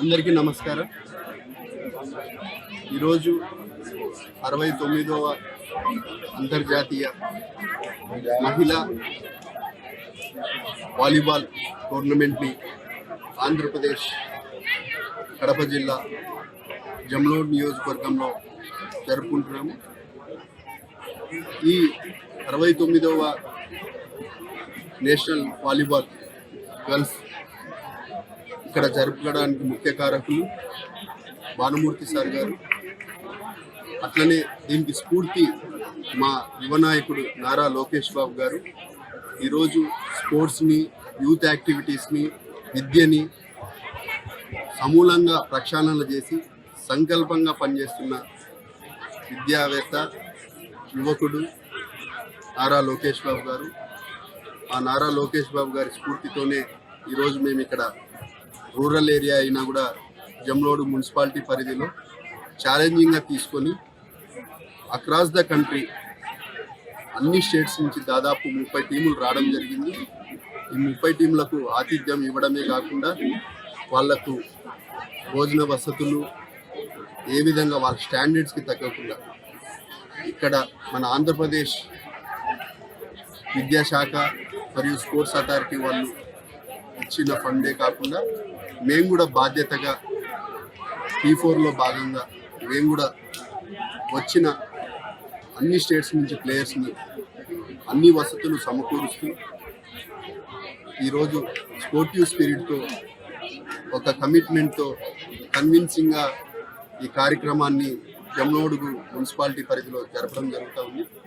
అందరికీ నమస్కారం. ఈరోజు 69వ అంతర్జాతీయ మహిళా వాలీబాల్ టోర్నమెంట్ని ఆంధ్రప్రదేశ్ కడప జిల్లా జమ్లోడ్ నియోజకవర్గంలో జరుపుకుంటున్నాము. ఈ 69వ నేషనల్ వాలీబాల్ గర్ల్స్ ఇక్కడ జరుపుకోవడానికి ముఖ్య కారకులు భానుమూర్తి సార్ గారు. అట్లనే దీనికి స్ఫూర్తి మా యువ నాయకుడు నారా లోకేష్ బాబు గారు. ఈరోజు స్పోర్ట్స్ని, యూత్ యాక్టివిటీస్ని, విద్యని సమూలంగా ప్రక్షాళన చేసి సంకల్పంగా పనిచేస్తున్న విద్యావేత్త, యువకుడు నారా లోకేష్ బాబు గారు. ఆ నారా లోకేష్ బాబు గారి స్ఫూర్తితోనే ఈరోజు మేము ఇక్కడ రూరల్ ఏరియా అయినా కూడా జమ్లోడు మున్సిపాలిటీ పరిధిలో ఛాలెంజింగ్గా తీసుకొని అక్రాస్ ద కంట్రీ అన్ని స్టేట్స్ నుంచి దాదాపు 30 టీములు రావడం జరిగింది. ఈ 30 టీంలకు ఆతిథ్యం ఇవ్వడమే కాకుండా వాళ్లకు భోజన వసతులు ఏ విధంగా వాళ్ళ స్టాండర్డ్స్కి తగ్గకుండా ఇక్కడ మన ఆంధ్రప్రదేశ్ విద్యాశాఖ మరియు స్పోర్ట్స్ అథారిటీ వాళ్ళు ఇచ్చిన ఫండే కాకుండా మేము కూడా బాధ్యతగా T4లో భాగంగా మేము కూడా వచ్చిన అన్ని స్టేట్స్ నుంచి ప్లేయర్స్ని అన్ని వసతులు సమకూరుస్తూ ఈరోజు స్పోర్టివ్ స్పిరిట్తో ఒక కమిట్మెంట్తో కన్విన్సింగ్గా ఈ కార్యక్రమాన్ని జమ్లోడు మున్సిపాలిటీ పరిధిలో జరపడం జరుగుతూ ఉంది.